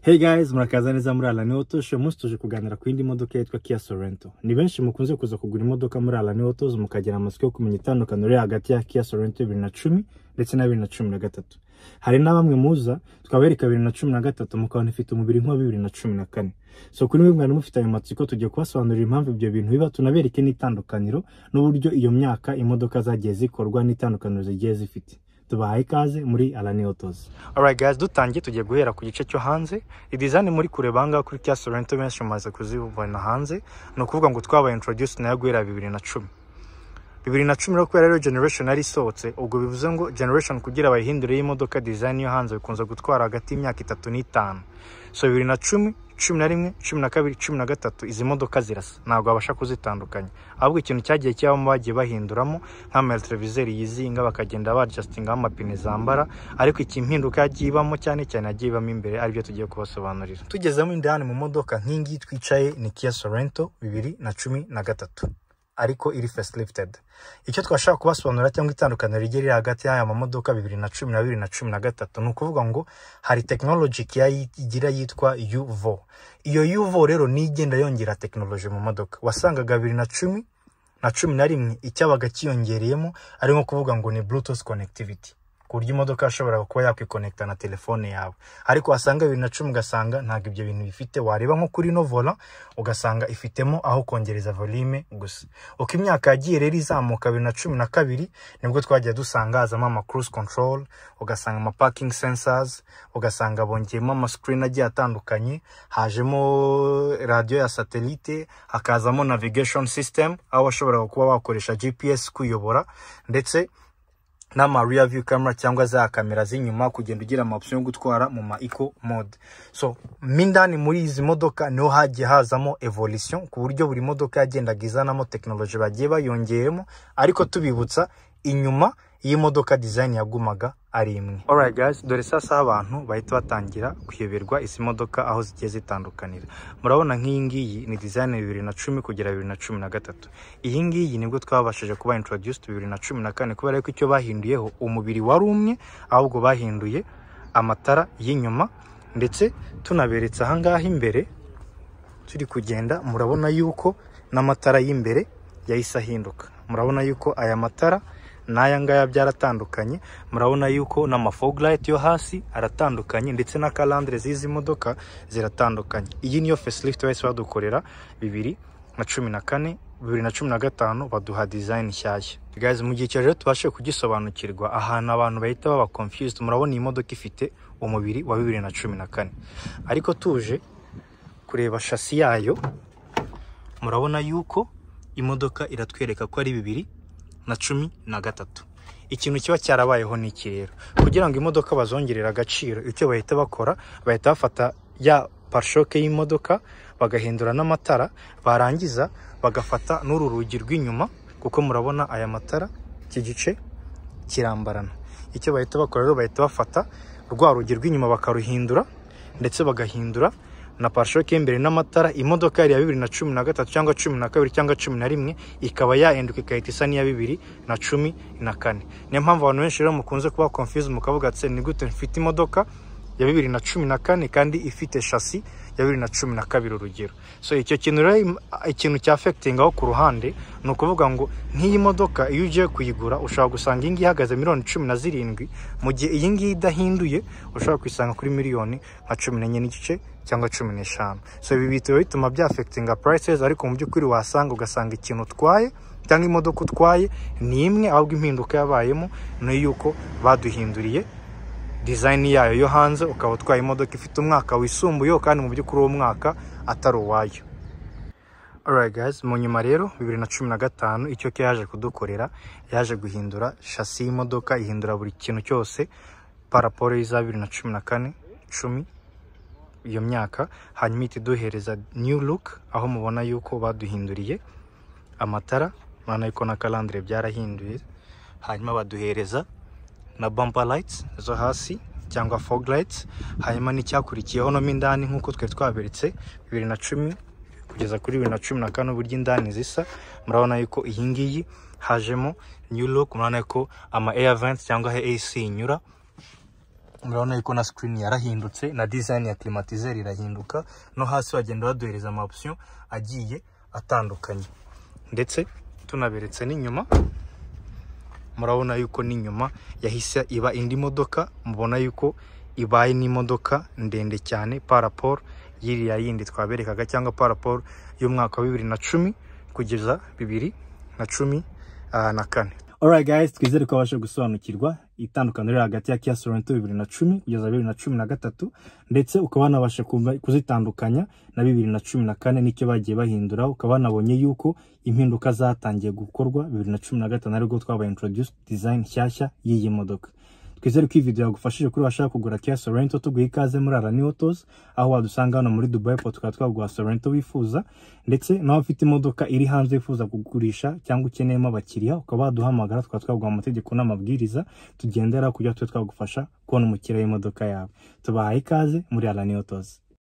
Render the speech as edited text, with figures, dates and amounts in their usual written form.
Hey guys, murakaza neza muri Alani Autos. Uyu munsi tuje kuganira ku yindi modoka yitwa Kia Sorento. Ni benshi mukunze kuza kugura imodoka muri Alani Autos mukagira amatsiko yo kumenya itandukaniro riri hagati ya Kia Sorento 2010 ndetse na 2013. Hari na bamwe muza tukabereka 2013 mukabona ifite umubiri nko 2014. So kuri mwe mwana mufite ayo matsiko tugiye kubasobanurira impamvu ibyo bintu biba, tunabereke n'itandukaniro n'uburyo iyo myaka imodoka zagiye zikorwa n'itandukaniro zigiye zifite. Tubahaye ikaze muri Alani Autos. Alright guys, dutangiye tugiye guhera ku gice cyo hanze. Design muri kurebanga kuri Kia Sorento benshi mumaze kuzibona hanze. No kuvuga ngo twabaye introduced nayo guhera 2010. 2010 rero kubera rero generation ari sohotse, ubwo bivuze ngo generation kugira bayihindure y'imodoka design yo hanze bikunze gutwara hagati y'imyaka 3 n'5. So 2010 11, 12, 13 izi modoka zirasa ntabwo abasha kuzitandukanya, ahubwo ikintu cyagiye cyabamo bagiye bahinduramo nk'ama televiziyo yizinga bakagenda badjustinga amapine zambara, ariko ikimpinduka yagibamo cyane agibamo imbere ari byo tugiye kubassobanurira. Tugezemo indani mu modoka nk'ingi twicaye ni Kia Sorento 2013 ariko iri facelifted. Icyo twashaka kubasobanurira cyangwa itandukaniro rigeri hagati y'aya mamodoka 2010 na 2013 no kuvuga ngo hari technology igira yitwa UVO. Iyo UVO rero ni igenda yongera technology mu modoka. Wasangaga 2010 na 11 icyabaga kiyongereyemo ari nko kuvuga ngo ni Bluetooth connectivity, kurya imodoka ashobora kuba yakwiconnecta na telefone yawe, ariko wasanga 2010 ugasanga ntago ibyo bintu bifite. Wareba nko kuri no volant ugasanga ifitemo aho kongereza volume gusa. Uko imyaka yagiye rero izamuka 2012 nibwo twagiye dusanga azama ama cruise control, ugasanga ama parking sensors, ugasanga bongeyemo ama screen agiye atandukanye, hajemo radio ya satellite, hakazamo navigation system aho washobora kuba wakoresha GPS kuyobora, ndetse nama rear view camera cyangwa za kamera z'inyuma kugenda ugira ama option yo gutwara mu ma eco mode. So mindani muri izi modoka niho hagiye hazamo evolution ku buryo buri modoka yagendaga izanamo technology bagiye bayongeremo, ariko tubibutsa inyuma iyi modoka design yagumaga ari imwe. Alright guys, dore sasa abantu bahita batangira kuyoberwa izi modoka aho zigiye zitandukanira. Murabona nk'iyi ngiyi ni design 2010 kugera 2013. Iyi ngiyi nibwo twabashije kuba introduced 2014 kubera ko icyo bahinduyeho umubiri wari umwe, ahubwo bahinduye amatara y'inyuma, ndetse tunaberetsa aha ngaha imbere turi kugenda murabona yuko n'amatara y'imbere yahise ahinduka. Murabona yuko aya matara naya ngaya byaratandukanye, murabona yuko n'ama fog light yo hasi aratandukanye, ndetse na calandre zizi modoka ziratandukanye. Iyi niyo facelift wese badukorera 2014 2015 baduha design nshyashya. Guys, mu gihe rero tubashe kugisobanukirwa ahantu abantu bahita baba confused, murabona iyi modoka ifite umubiri wa 2014, ariko tuje kureba chassis yayo murabona yuko imodoka iratwereka ko ari 2013. Ikintu kiba cyarabayeho ni iki rero, kugira ngo imodoka bazongerera agaciro, icyo bahita bakora bahita bafata ya parshoke y'imodoka bagahindura n'amatara, barangiza bagafata n'uru rugi rw'inyuma, kuko murabona aya matara iki gice kirambarana. Icyo bahita bakora rero bahita bafata rwa rugi rw'inyuma bakaruhindura, ndetse bagahindura na parshoke imbere n'amatara. Imodoka yari ya 2013 cyangwa 12 cyangwa 11 ikaba yahinduka ikahita isa n'iya 2014. Niyo mpamvu abantu benshi rero mukunze kuba confused mukavuga ati ni gute mfite imodoka ya 2014 kandi ifite chassis ya 2012 urugero. So icyo kintu rero ikintu cya affecting aho ku ruhande no kuvuga ngo nk'iyi modoka iyo ugiye kuyigura ushobora gusanga ingi ihagaze $17,000, mu gihe iyi ngi idahinduye ushobora kwisanga kuri $14 n'igice cyangwa 15. So ibi bituma bya affecting prices, ariko mu by'ukuri wasanga ugasanga ikintu utwaye cyangwa imodoka utwaye ni imwe, ahubwo impinduka yabayemo no yuko baduhinduriye design yayo yo hanze, ukaba utwaye imodoka ifite umwaka wisumbuye kandi mu by'ukuri uwo mwaka atari uwayo. Alright guys, mu nyuma rero 2015 icyo yaje kudukorera, yaje guhindura chassis y'imodoka, ihindura buri kintu cyose paraporo y'iza 2014 10 iyo myaka, hanyuma itiduhereza new look, aho mubona yuko baduhinduriye amatara, mwana yuko na calandre byarahinduye, hanyuma baduhereza na bumper lights zo hasi cyangwa fog lights, hanyuma n'icyakurikiyeho no mindani nkuko twe twaberetse 2010 kugeza kuri 2014 buryo indani zisa. Murabona yuko iyi ngiyi hajemo new look, murabona yuko ama air vents cyangwa AC inyura, murabona yuko na screen yarahindutse na design ya climatizer irahinduka, no hasi bagenda baduhereza ama option agiye atandukanye. Ndetse tunaberetse n'inyuma, murabona yuko n'inyuma yahise iba indi modoka, mubona yuko ibaye n'imodoka ndende cyane par rapport yiriya yindi twaberekaga, cyangwa par rapport y'umwaka wa 2010 kugeza 2014. Alright guys, twizere ko abasha gusobanukirwa itandukaniro hagati ya Kia Sorento 2010 kugeza 2013, ndetse ukaba nabasha kuzitandukanya na 2014 n'icyo bagiye bahindura. Ukaba nabonye yuko impinduka zatangiye gukorwa 2015 ariko twabaye introduce design nshyashya y'iyi modoka. Twizere ko iyi video yagufashije kuri washaka kugura Kia Sorento. Tuguha ikaze muri Alani Autos, aho wadusanga hano muri Dubai Port, tukaba twaguha Sorento wifuza, ndetse nawe ufite imodoka iri hanze wifuza kugurisha cyangwa ukeneyemo abakiriya, ukaba waduhamagara tukaba twaguha amategeko n'amabwiriza tugendera kugira twe twagufasha kubona umukiriya w'imodoka yawe. Tubahaye ikaze muri Alani Autos.